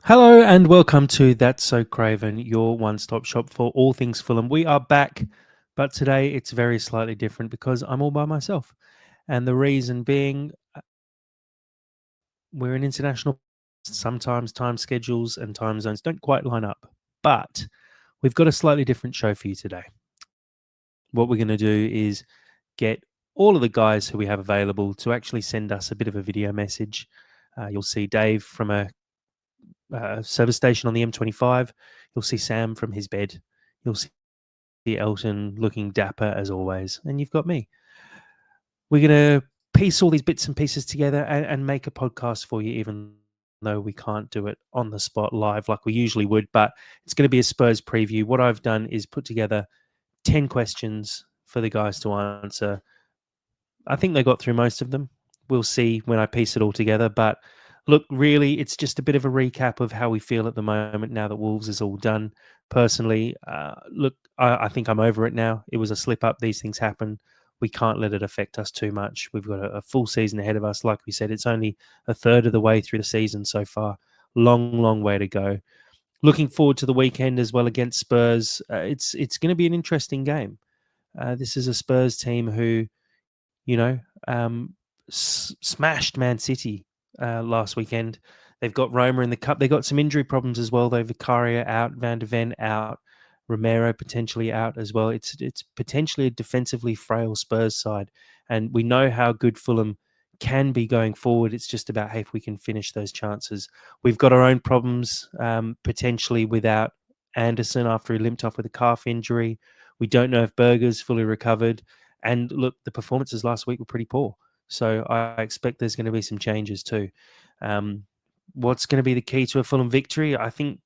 Hello and welcome to That's So Craven, your one-stop shop for all things Fulham. We are back, but today it's very slightly different because I'm all by myself. And the reason being, we're an international. Sometimes time schedules and time zones don't quite line up, but we've got a slightly different show for you today. What we're going to do is get all of the guys who we have available to actually send us a bit of a video message. You'll see Dave from a service station on the M25. You'll see Sam from his bed. You'll see Elton looking dapper as always. And you've got me. We're going to piece all these bits and pieces together and make a podcast for you, even though we can't do it on the spot live like we usually would. But it's going to be a Spurs preview. What I've done is put together 10 questions for the guys to answer. I think they got through most of them. We'll see when I piece it all together. But look, really, it's just a bit of a recap of how we feel at the moment now that Wolves is all done. Personally, look, I think I'm over it now. It was a slip up. These things happen. We can't let it affect us too much. We've got a full season ahead of us. Like we said, it's only a third of the way through the season so far. Long, long way to go. Looking forward to the weekend as well against Spurs. It's going to be an interesting game. This is a Spurs team who you know, smashed Man City last weekend. They've got Roma in the cup. They got some injury problems as well, though. Vicaria out, Van de Ven out, Romero potentially out as well. It's potentially a defensively frail Spurs side, and we know how good Fulham can be going forward. It's just about hey, if we can finish those chances. We've got our own problems potentially without Anderson after he limped off with a calf injury. We don't know if Berger's fully recovered. And look, the performances last week were pretty poor. So I expect there's going to be some changes too. What's going to be the key to a Fulham victory? I think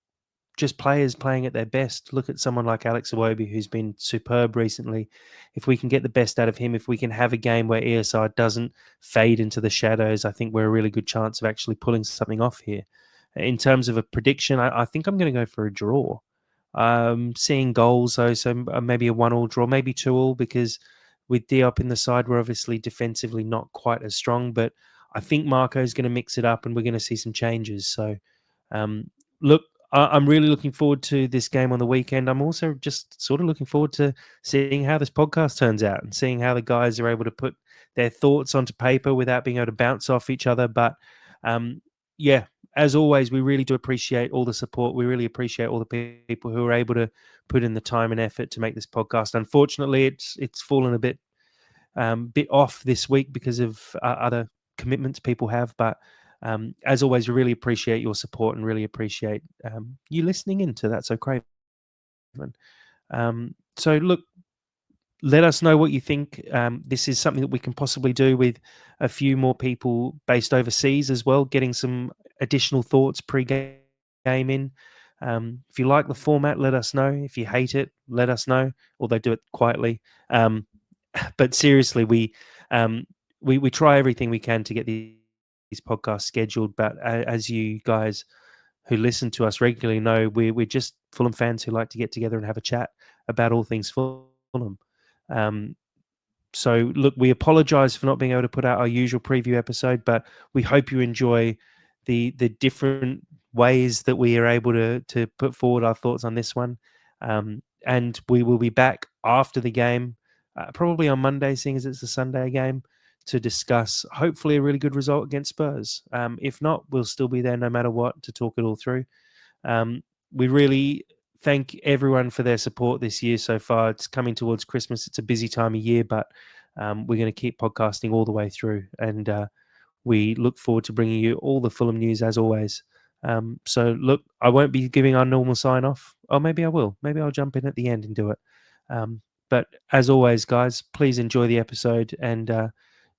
just players playing at their best. Look at someone like Alex Iwobi, who's been superb recently. If we can get the best out of him, if we can have a game where ESR doesn't fade into the shadows, I think we're a really good chance of actually pulling something off here. In terms of a prediction, I think I'm going to go for a draw. Seeing goals, though, so maybe a 1-1 draw, maybe 2-2, because with Diop in the side, we're obviously defensively not quite as strong, but I think Marco is going to mix it up and we're going to see some changes. So, look, I'm really looking forward to this game on the weekend. I'm also just sort of looking forward to seeing how this podcast turns out and seeing how the guys are able to put their thoughts onto paper without being able to bounce off each other. But yeah, as always, we really do appreciate all the support. We really appreciate all the people who are able to put in the time and effort to make this podcast. Unfortunately, it's fallen a bit off this week because of other commitments people have. But as always, we really appreciate your support and really appreciate you listening in to That So Craven. So look, let us know what you think. This is something that we can possibly do with a few more people based overseas as well, getting some additional thoughts pre-game in. If you like the format, let us know. If you hate it, let us know. Although do it quietly. But seriously, we try everything we can to get these podcasts scheduled. But as you guys who listen to us regularly know, we're just Fulham fans who like to get together and have a chat about all things Fulham. So look, we apologize for not being able to put out our usual preview episode, but we hope you enjoy the different ways that we are able to put forward our thoughts on this one. And we will be back after the game, probably on Monday, seeing as it's a Sunday game, to discuss hopefully a really good result against Spurs. If not, we'll still be there no matter what to talk it all through. We really thank everyone for their support this year so far. It's coming towards Christmas. It's a busy time of year, but we're going to keep podcasting all the way through. And we look forward to bringing you all the Fulham news as always. So look, I won't be giving our normal sign off. Or maybe I will. Maybe I'll jump in at the end and do it. But as always, guys, please enjoy the episode and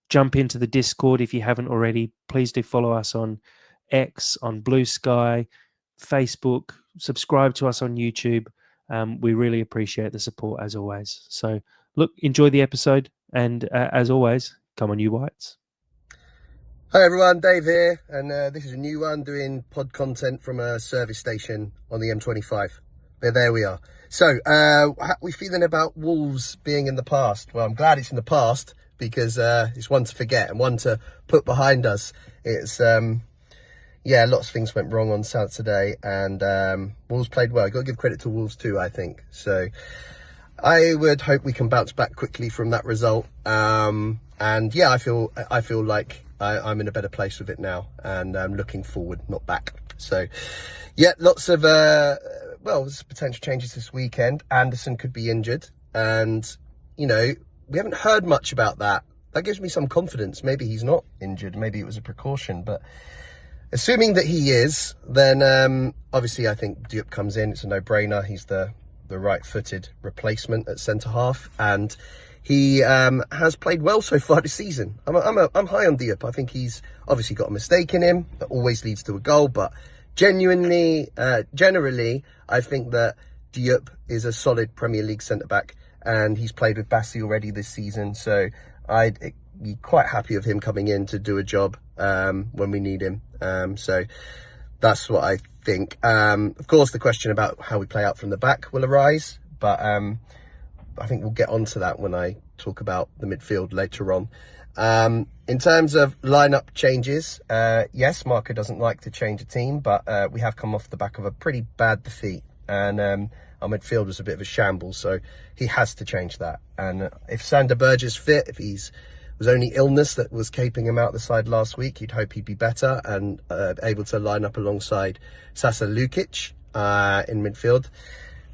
jump into the Discord if you haven't already. Please do follow us on X, on Blue Sky, Facebook, subscribe to us on YouTube. We really appreciate the support as always. So look, enjoy the episode. And as always, come on, you Whites. Hi everyone, Dave here, and this is a new one doing pod content from a service station on the M25. But there we are. So, how are we feeling about Wolves being in the past? Well, I'm glad it's in the past because it's one to forget and one to put behind us. It's, yeah, lots of things went wrong on Saturday, and Wolves played well. You've got to give credit to Wolves too, I think. So I would hope we can bounce back quickly from that result. And yeah, I feel like I'm in a better place with it now, and I'm looking forward, not back. So yeah, lots of there's potential changes this weekend. Anderson could be injured, and we haven't heard much about that. That gives me some confidence. Maybe he's not injured. Maybe it was a precaution. But assuming that he is, then obviously I think Diop comes in. It's a no-brainer. He's the right-footed replacement at centre-half. And he has played well so far this season. I'm high on Diop. I think he's obviously got a mistake in him that always leads to a goal. But generally, I think that Diop is a solid Premier League centre-back. And he's played with Bassi already this season. So I'd be quite happy with him coming in to do a job when we need him. So that's what I think. Of course, the question about how we play out from the back will arise, but I think we'll get onto that when I talk about the midfield later on. In terms of lineup changes, yes, Marco doesn't like to change a team, but we have come off the back of a pretty bad defeat, and our midfield was a bit of a shambles, so he has to change that. And if Sander Berge is fit, if he's was only illness that was keeping him out the side last week, you'd hope he'd be better and able to line up alongside Sasa Lukic in midfield.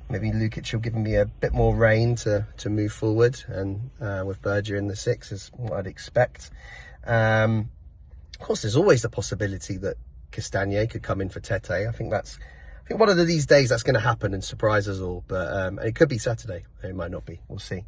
Maybe Lukic will give me a bit more rein to move forward, and with Berger in the six is what I'd expect. Of course, there's always the possibility that Castagne could come in for Tete. I think one of these days that's going to happen and surprise us all. But it could be Saturday. It might not be. We'll see.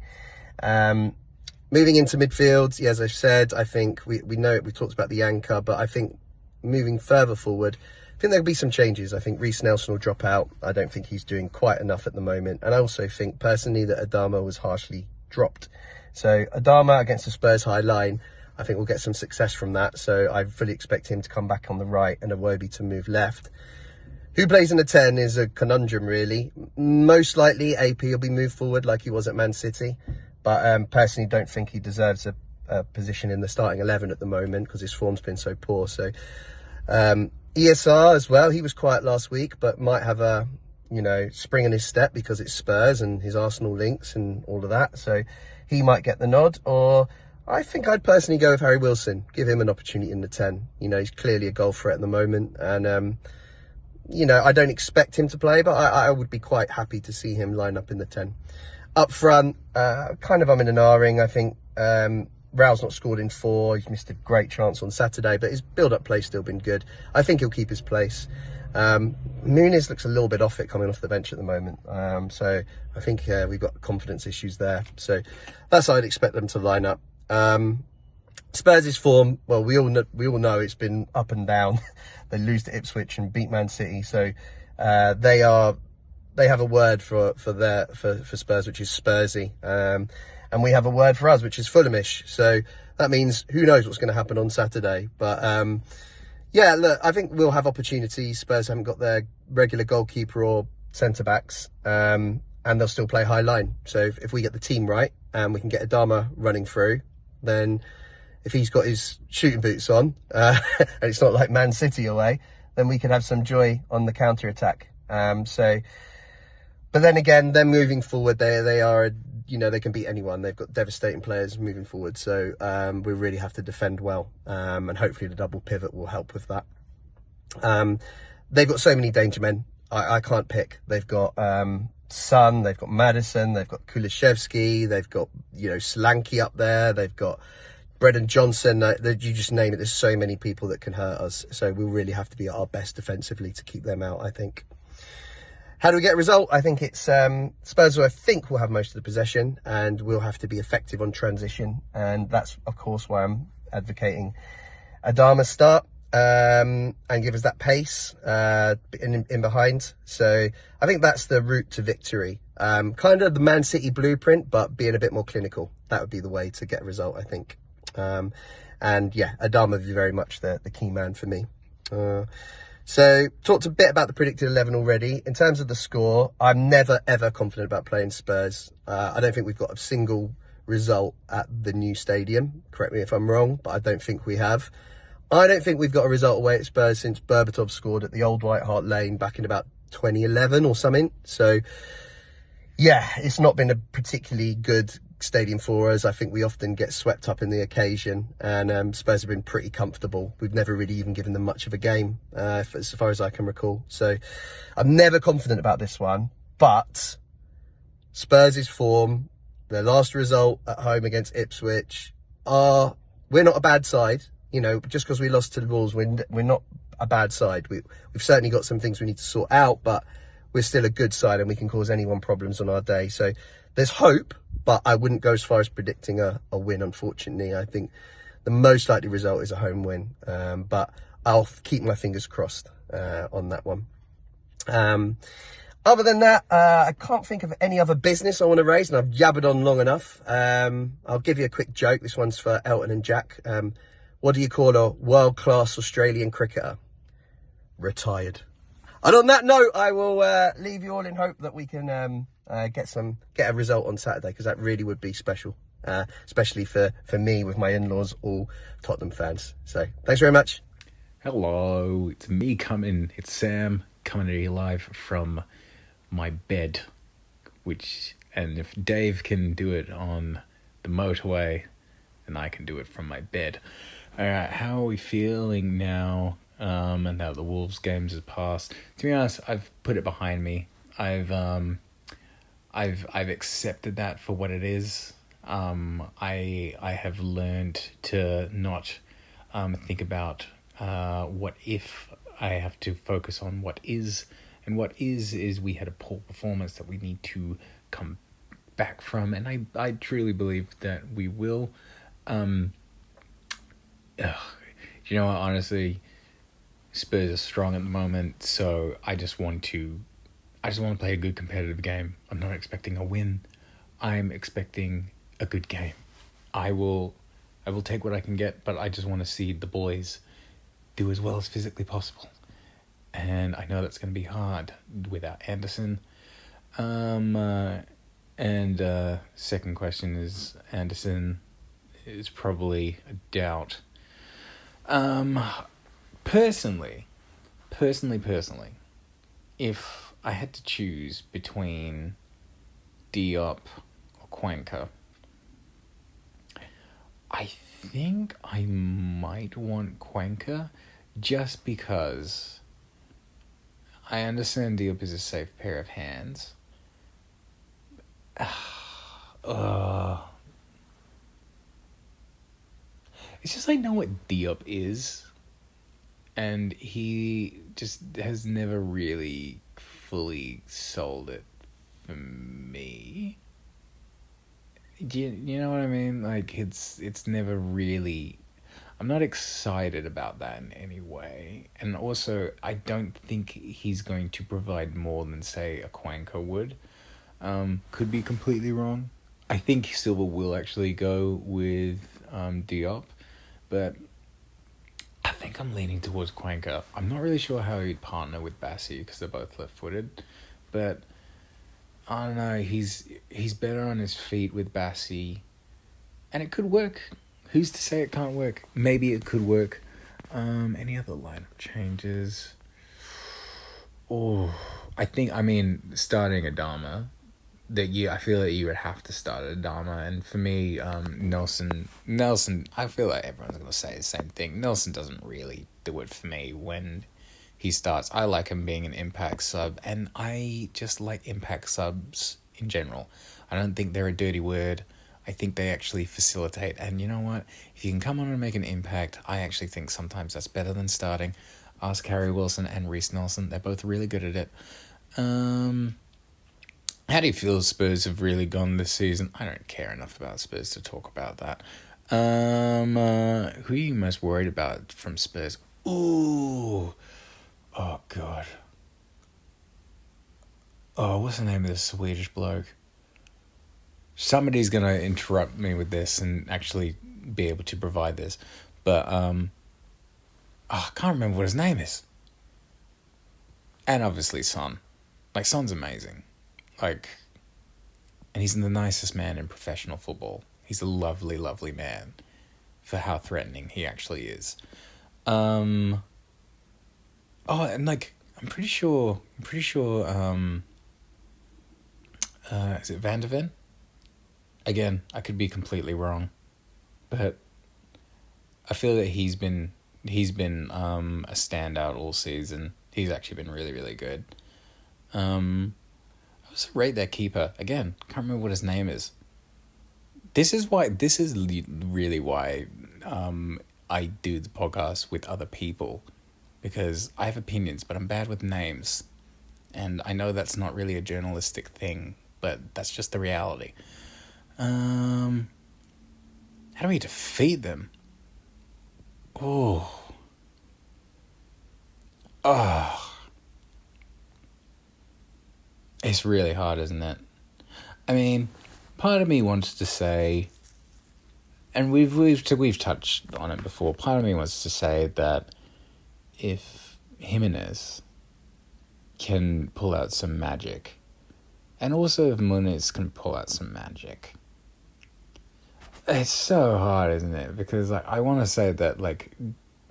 Moving into midfield, yeah, as I've said, I think we know it. We talked about the anchor, but I think moving further forward, I think there'll be some changes. I think Reece Nelson will drop out. I don't think he's doing quite enough at the moment. And I also think personally that Adama was harshly dropped. So Adama against the Spurs high line, I think we'll get some success from that. So I fully expect him to come back on the right and Iwobi to move left. Who plays in the 10 is a conundrum, really. Most likely AP will be moved forward like he was at Man City. But personally don't think he deserves a position in the starting 11 at the moment because his form's been so poor. So ESR as well, he was quiet last week, but might have a spring in his step because it's Spurs and his Arsenal links and all of that. So he might get the nod. Or I think I'd personally go with Harry Wilson, give him an opportunity in the 10. He's clearly a goal threat at the moment. And, I don't expect him to play, but I would be quite happy to see him line up in the 10. Up front, kind of I'm in an R-ing. I think Raul's not scored in 4. He's missed a great chance on Saturday, but his build-up play's still been good. I think he'll keep his place. Muniz looks a little bit off it coming off the bench at the moment. So I think we've got confidence issues there. So that's how I'd expect them to line up. Spurs' form, well, we all know it's been up and down. They lose to Ipswich and beat Man City. So they have a word for Spurs, which is Spursy. And we have a word for us, which is Fulhamish. So that means who knows what's going to happen on Saturday. But yeah, look, I think we'll have opportunities. Spurs haven't got their regular goalkeeper or centre-backs, and they'll still play high line. So if we get the team right and we can get Adama running through, then if he's got his shooting boots on, and it's not like Man City away, then we could have some joy on the counter-attack. But then again, them moving forward, they are, they can beat anyone. They've got devastating players moving forward. So we really have to defend well. And hopefully the double pivot will help with that. They've got so many danger men. I can't pick. They've got Son, they've got Maddison, they've got Kulishevsky, they've got, Solanke up there. They've got Brendan Johnson. You just name it. There's so many people that can hurt us. So we'll really have to be at our best defensively to keep them out, I think. How do we get a result? I think it's Spurs who I think will have most of the possession and we'll have to be effective on transition. And that's, of course, why I'm advocating Adama start and give us that pace in behind. So I think that's the route to victory. Kind of the Man City blueprint, but being a bit more clinical. That would be the way to get a result, I think. And yeah, Adama would be very much the key man for me. So, talked a bit about the predicted 11 already. In terms of the score, I'm never, ever confident about playing Spurs. I don't think we've got a single result at the new stadium. Correct me if I'm wrong, but I don't think we have. I don't think we've got a result away at Spurs since Berbatov scored at the old White Hart Lane back in about 2011 or something. So, yeah, it's not been a particularly good stadium for us. I think we often get swept up in the occasion, and Spurs have been pretty comfortable. We've never really even given them much of a game, as far as I can recall. So I'm never confident about this one, but Spurs' form, their last result at home against Ipswich, we're not a bad side. You know, just because we lost to the Wolves, we're not a bad side. We've certainly got some things we need to sort out, but we're still a good side and we can cause anyone problems on our day. So there's hope, but I wouldn't go as far as predicting a win, unfortunately. I think the most likely result is a home win, but I'll keep my fingers crossed on that one. Other than that, I can't think of any other business I want to raise, and I've jabbered on long enough. I'll give you a quick joke. This one's for Elton and Jack. What do you call a world-class Australian cricketer? Retired. And on that note, I will leave you all in hope that we can get a result on Saturday, because that really would be special, especially for me with my in-laws, all Tottenham fans. So thanks very much. Hello, it's me coming. It's Sam coming to you live from my bed, and if Dave can do it on the motorway, then I can do it from my bed. All right, how are we feeling now? And now the Wolves games have passed. To be honest, I've put it behind me. I've accepted that for what it is. I have learned to not think about what if. I have to focus on what is, and what is we had a poor performance that we need to come back from, and I truly believe that we will. You know what, honestly, Spurs are strong at the moment, so I just want to play a good competitive game. I'm not expecting a win. I'm expecting a good game. I will take what I can get, but I just want to see the boys do as well as physically possible. And I know that's going to be hard without Anderson. Second question is, Anderson is probably a doubt. Personally, if I had to choose between Diop or Cuenca, I think I might want Cuenca, just because I understand Diop is a safe pair of hands. It's just I know what Diop is, and he just has never really fully sold it for me. Do you know what I mean? Like, it's never really... I'm not excited about that in any way. And also, I don't think he's going to provide more than, say, a Cuenca would. Could be completely wrong. I think Silva will actually go with Diop, but I think I'm leaning towards Cuenca. I'm not really sure how he'd partner with Bassi, because they're both left-footed, but I don't know, he's better on his feet with Bassi, and it could work. Who's to say it can't work? Maybe it could work. Any other lineup changes? Starting Adama. I feel like you would have to start Adama, and for me, Nelson, I feel like everyone's going to say the same thing. Nelson doesn't really do it for me when he starts. I like him being an impact sub, and I just like impact subs in general. I don't think they're a dirty word. I think they actually facilitate, and you know what? If you can come on and make an impact, I actually think sometimes that's better than starting. Ask Harry Wilson and Reece Nelson. They're both really good at it. How do you feel Spurs have really gone this season? I don't care enough about Spurs to talk about that. Who are you most worried about from Spurs? Ooh. Oh, God. Oh, what's the name of this Swedish bloke? Somebody's going to interrupt me with this and actually be able to provide this. But, I can't remember what his name is. And obviously Son. Like, Son's amazing. Like, and he's the nicest man in professional football. He's a lovely, lovely man for how threatening he actually is. Um. Oh, and like I'm pretty sure. Is it Van de Ven? Again, I could be completely wrong, but I feel that he's been a standout all season. He's actually been really really good. I also rate that keeper again. Can't remember what his name is. Really why I do the podcast with other people, because I have opinions, but I'm bad with names, and I know that's not really a journalistic thing, but that's just the reality. Um, how do we defeat them? Oh, oh, it's really hard, isn't it? I mean, part of me wants to say, and we've touched on it before. Part of me wants to say that if Jimenez can pull out some magic, and also if Muniz can pull out some magic, it's so hard, isn't it? Because like I want to say that like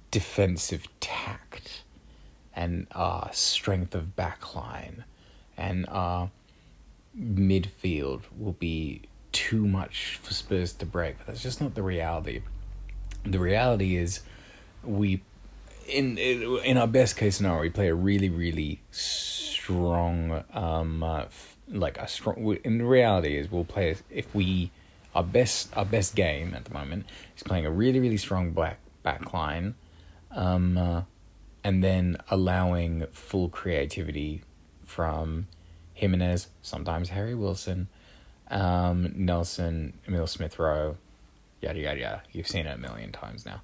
defensive tact and strength of backline and midfield will be too much for Spurs to break, but that's just not the reality. The reality is we in our best case scenario we play a really really strong like a strong. In the reality is we'll play if we our best game at the moment is playing a really really strong back line, and then allowing full creativity from Jimenez, sometimes Harry Wilson, Nelson, Emil Smith Rowe, yada yada yada. You've seen it a million times now.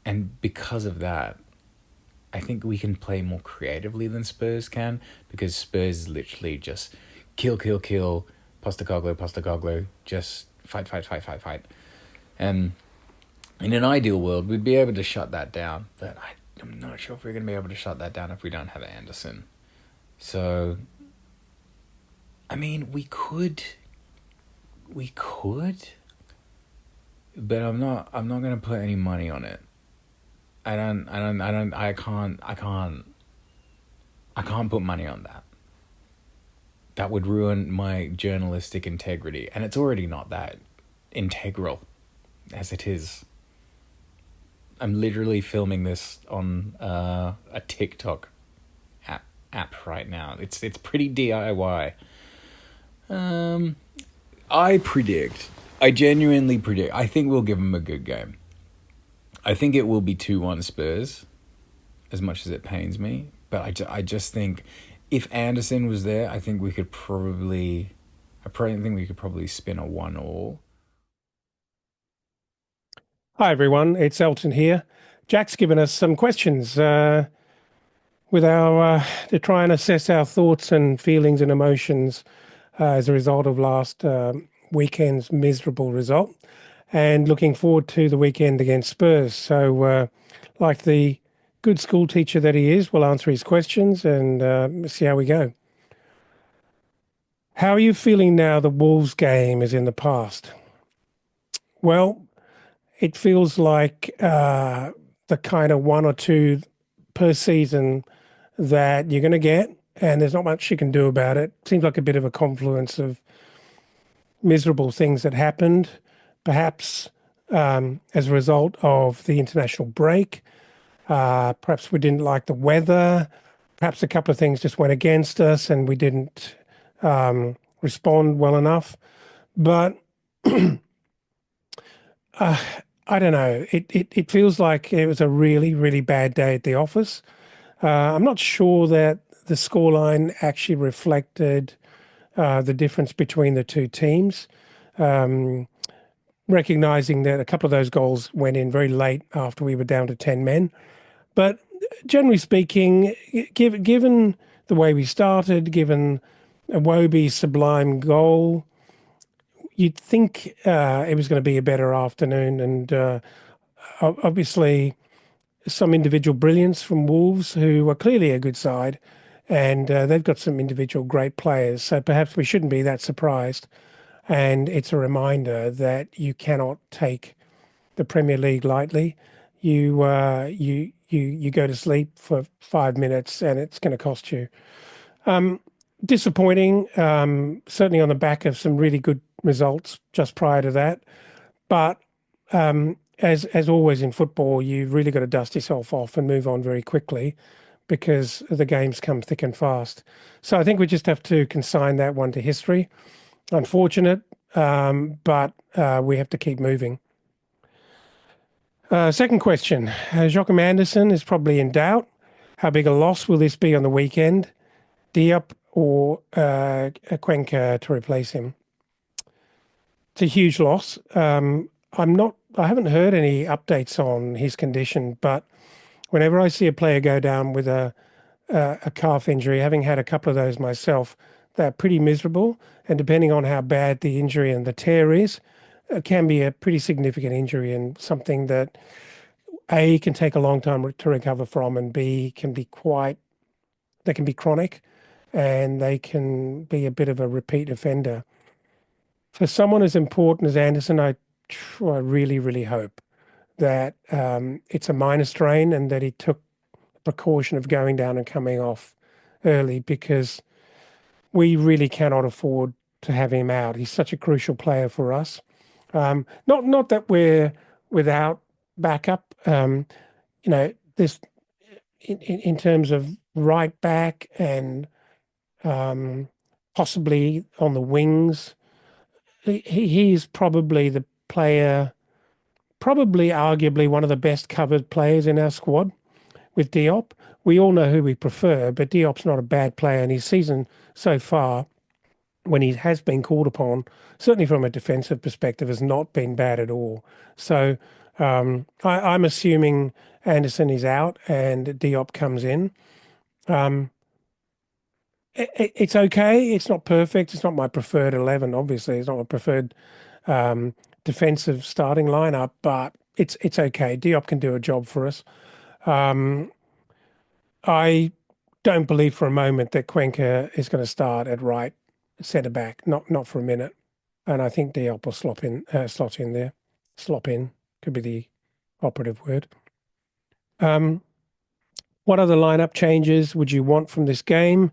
And because of that, I think we can play more creatively than Spurs can, because Spurs is literally just kill, Postacoglu, just fight. And in an ideal world, we'd be able to shut that down, but I'm not sure if we're going to be able to shut that down if we don't have Anderson. So, I mean, we could, but I'm not going to put any money on it. I can't put money on that. That would ruin my journalistic integrity, and it's already not that integral as it is. I'm literally filming this on a TikTok app right now. It's pretty DIY. I genuinely predict. I think we'll give them a good game. I think it will be 2-1 Spurs, as much as it pains me. But I just think if Anderson was there, I think we could probably spin a 1-1. Hi everyone, it's Elton here. Jack's given us some questions with our to try and assess our thoughts and feelings and emotions as a result of last weekend's miserable result, and looking forward to the weekend against Spurs. So, like the good school teacher that he is, we'll answer his questions and see how we go. How are you feeling now the Wolves game is in the past? Well, it feels like the kind of one or two per season that you're going to get, and there's not much you can do about it. Seems like a bit of a confluence of miserable things that happened, perhaps as a result of the international break. Perhaps we didn't like the weather. Perhaps a couple of things just went against us and we didn't respond well enough. But I don't know. It feels like it was a really, really bad day at the office. I'm not sure that the scoreline actually reflected the difference between the two teams, recognizing that a couple of those goals went in very late after we were down to 10 men. But generally speaking, given the way we started, given Iwobi's sublime goal, you'd think it was going to be a better afternoon. And obviously, some individual brilliance from Wolves, who are clearly a good side, and they've got some individual great players. So perhaps we shouldn't be that surprised. And it's a reminder that you cannot take the Premier League lightly. you go to sleep for 5 minutes and it's going to cost you. Disappointing, certainly on the back of some really good results just prior to that. But as always in football, you've really got to dust yourself off and move on very quickly because the games come thick and fast. So I think we just have to consign that one to history. Unfortunate, but we have to keep moving. Second question. Joachim Andersen is probably in doubt. How big a loss will this be on the weekend? Diop or Cuenca to replace him? It's a huge loss. I haven't heard any updates on his condition, but whenever I see a player go down with a calf injury, having had a couple of those myself, they're pretty miserable. And depending on how bad the injury and the tear is, it can be a pretty significant injury and something that A, can take a long time to recover from, and B, they can be chronic and they can be a bit of a repeat offender. For someone as important as Anderson, I really, really hope that it's a minor strain and that he took the precaution of going down and coming off early, because we really cannot afford to have him out. He's such a crucial player for us. Not that we're without backup. This in terms of right back and possibly on the wings. He's probably the player, probably arguably one of the best covered players in our squad with Diop. We all know who we prefer, but Diop's not a bad player, and his season so far, when he has been called upon, certainly from a defensive perspective, has not been bad at all. So I'm assuming Anderson is out and Diop comes in. It's okay. It's not perfect. It's not my preferred 11, obviously. It's not my preferred defensive starting lineup, but it's okay. Diop can do a job for us. I don't believe for a moment that Cuenca is going to start at right centre back, not for a minute. And I think Diop will slot in there. Slop in could be the operative word. What other lineup changes would you want from this game?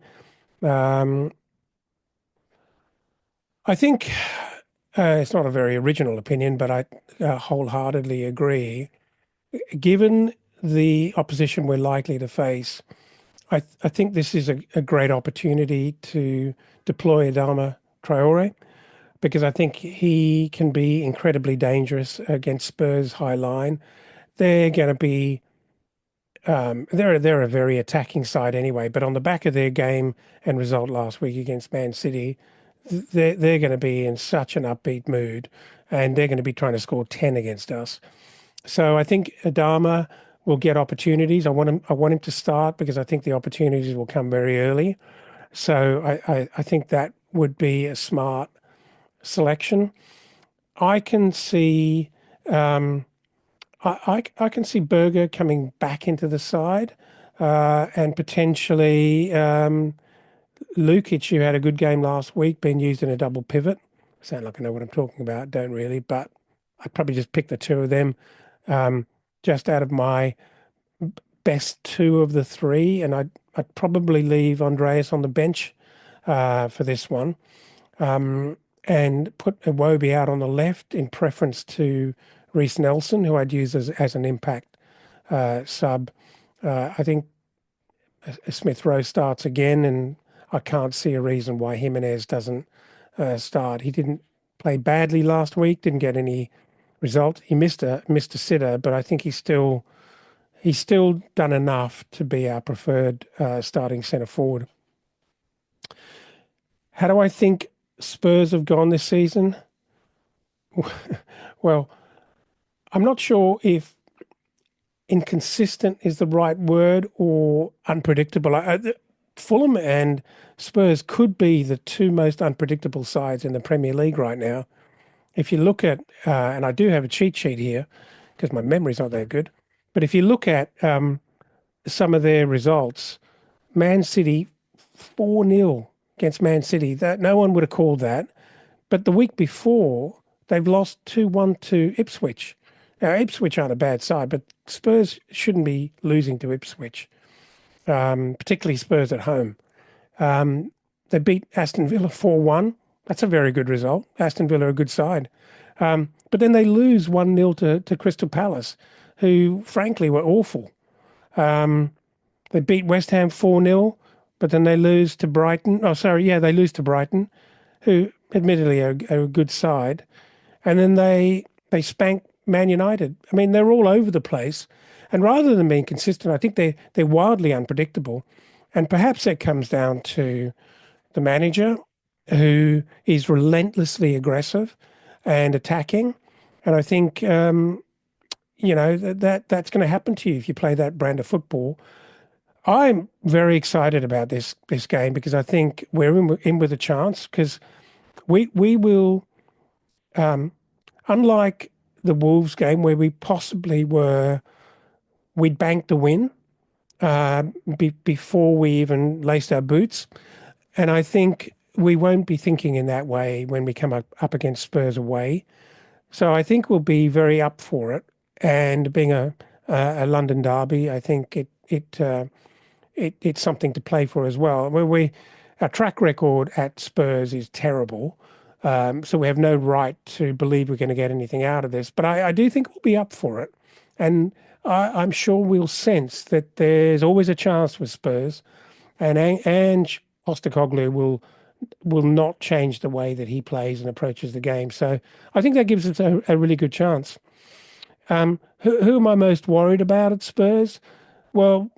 I think it's not a very original opinion, but I wholeheartedly agree. Given the opposition we're likely to face, I think this is a great opportunity to deploy Adama Traore, because I think he can be incredibly dangerous against Spurs' high line. They're going to be they're a very attacking side anyway, but on the back of their game and result last week against Man City, they're going to be in such an upbeat mood, and they're going to be trying to score 10 against us. So I think Adama will get opportunities. I want him to start because I think the opportunities will come very early. So I think that would be a smart selection. I can see I can see Berger coming back into the side, and potentially Lukic, who had a good game last week, being used in a double pivot. Sound like I know what I'm talking about. Don't really, but I'd probably just pick the two of them just out of my best two of the three, and I'd probably leave Andreas on the bench for this one, and put Iwobi out on the left in preference to Reece Nelson, who I'd use as an impact sub. I think Smith Rowe starts again, and I can't see a reason why Jimenez doesn't start. He didn't play badly last week, didn't get any result. He missed a sitter, but I think he's still done enough to be our preferred starting centre forward. How do I think Spurs have gone this season? Well, I'm not sure if inconsistent is the right word or unpredictable. Fulham and Spurs could be the two most unpredictable sides in the Premier League right now. If you look at, and I do have a cheat sheet here because my memory's not that good, but if you look at some of their results, Man City 4-0 against Man City, that no one would have called that. But the week before, they've lost 2-1 to Ipswich. Now, Ipswich aren't a bad side, but Spurs shouldn't be losing to Ipswich, particularly Spurs at home. They beat Aston Villa 4-1. That's a very good result. Aston Villa are a good side. But then they lose 1-0 to Crystal Palace, who frankly were awful. They beat West Ham 4-0, but then they lose to Brighton. Oh, sorry, yeah, they lose to Brighton, who admittedly are a good side. And then they spank Man United. I mean, they're all over the place. And rather than being consistent, I think they're wildly unpredictable. And perhaps that comes down to the manager, who is relentlessly aggressive and attacking. And I think that's going to happen to you if you play that brand of football. I'm very excited about this game because I think we're in with a chance, because we will, unlike the Wolves game where we possibly we'd banked a win before we even laced our boots. And I think we won't be thinking in that way when we come up against Spurs away. So I think we'll be very up for it. And being a London derby, I think it's something to play for as well. Our track record at Spurs is terrible, so we have no right to believe we're going to get anything out of this. But I do think we'll be up for it, and I'm sure we'll sense that there's always a chance with Spurs, and Ange Postecoglou will not change the way that he plays and approaches the game. So I think that gives us a really good chance. Who am I most worried about at Spurs? Well,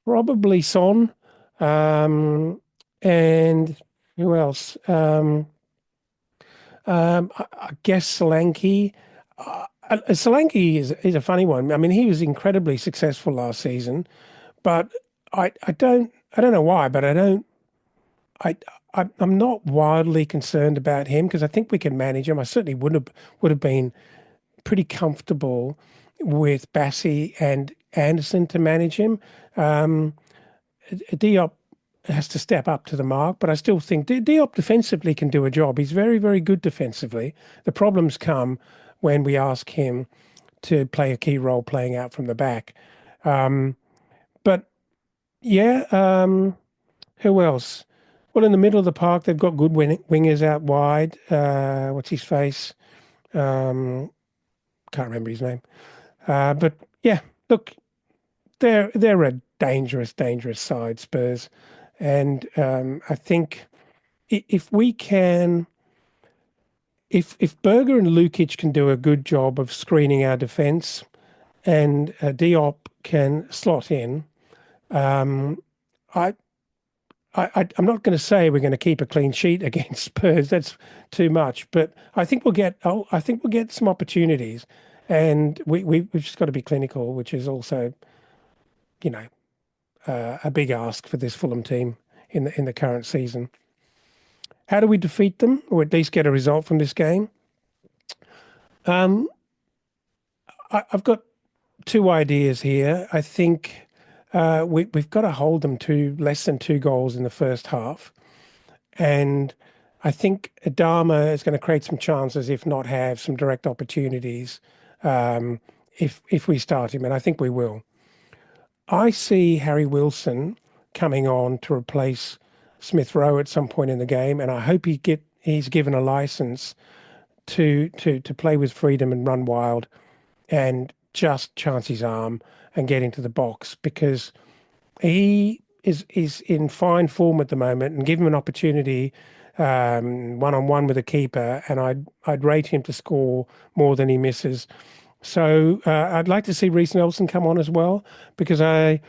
probably Son, and who else? I guess Solanke. Solanke is a funny one. I mean, he was incredibly successful last season, but I don't know why, but I'm not wildly concerned about him because I think we can manage him. I certainly would have been pretty comfortable with Bassi and Anderson to manage him. Diop has to step up to the mark, but I still think Diop defensively can do a job. He's very, very good defensively. The problems come when we ask him to play a key role playing out from the back. But yeah, who else? Well, in the middle of the park, they've got good wingers out wide. What's his face? Can't remember his name. But yeah, look, they're a dangerous side, Spurs, and I think if we can, if Berger and Lukic can do a good job of screening our defence, and Diop can slot in, I I'm not going to say we're going to keep a clean sheet against Spurs. That's too much. But I think we'll get. I think we'll get some opportunities, and we've just got to be clinical, which is also, you know, a big ask for this Fulham team in the current season. How do we defeat them, or at least get a result from this game? I've got two ideas here. I think we've got to hold them to less than 2 goals in the first half. And I think Adama is going to create some chances, if not have some direct opportunities, if we start him, and I think we will. I see Harry Wilson coming on to replace Smith Rowe at some point in the game, and I hope he's given a license to play with freedom and run wild and just chance his arm and get into the box, because he is in fine form at the moment, and give him an opportunity one-on-one with a keeper, and I'd rate him to score more than he misses. So I'd like to see Reece Nelson come on as well, because I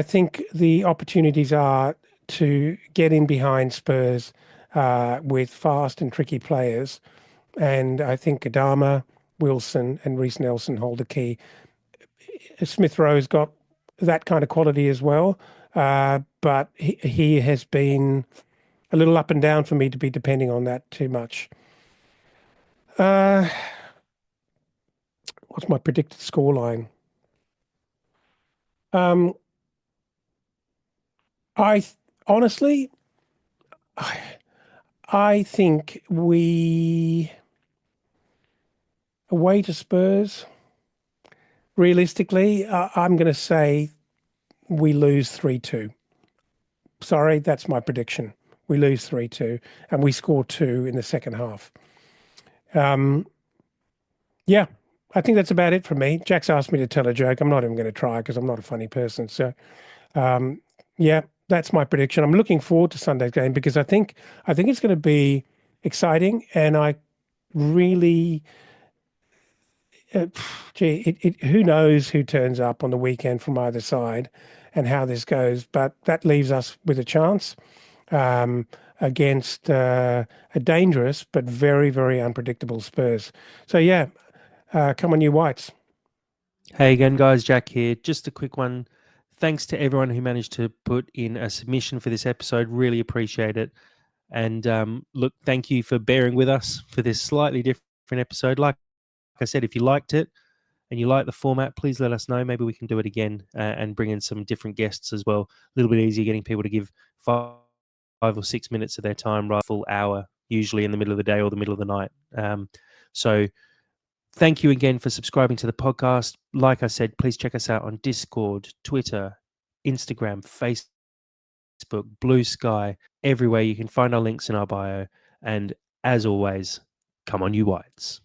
think the opportunities are to get in behind Spurs with fast and tricky players, and I think Adama, Wilson, and Reece Nelson hold the key. Smith Rowe's got that kind of quality as well, but he has been a little up and down for me to be depending on that too much. What's my predicted scoreline? Honestly, I think we Away to Spurs. Realistically, I'm going to say we lose 3-2. Sorry, that's my prediction. We lose 3-2 and we score 2 in the second half. Yeah, I think that's about it for me. Jack's asked me to tell a joke. I'm not even going to try because I'm not a funny person. So, yeah, that's my prediction. I'm looking forward to Sunday's game because I think it's going to be exciting, and I really, who knows who turns up on the weekend from either side, and how this goes. But that leaves us with a chance against a dangerous but very, very unpredictable Spurs. So yeah, come on, you Whites. Hey again, guys. Jack here. Just a quick one. Thanks to everyone who managed to put in a submission for this episode. Really appreciate it. And look, thank you for bearing with us for this slightly different episode. Like I said, if you liked it and you like the format, please let us know. Maybe we can do it again and bring in some different guests as well. A little bit easier getting people to give 5 or 6 minutes of their time, rather than a full hour, usually in the middle of the day or the middle of the night. So thank you again for subscribing to the podcast. Like I said, please check us out on Discord, Twitter, Instagram, Facebook, Blue Sky, everywhere. You can find our links in our bio. And as always, come on, you Whites.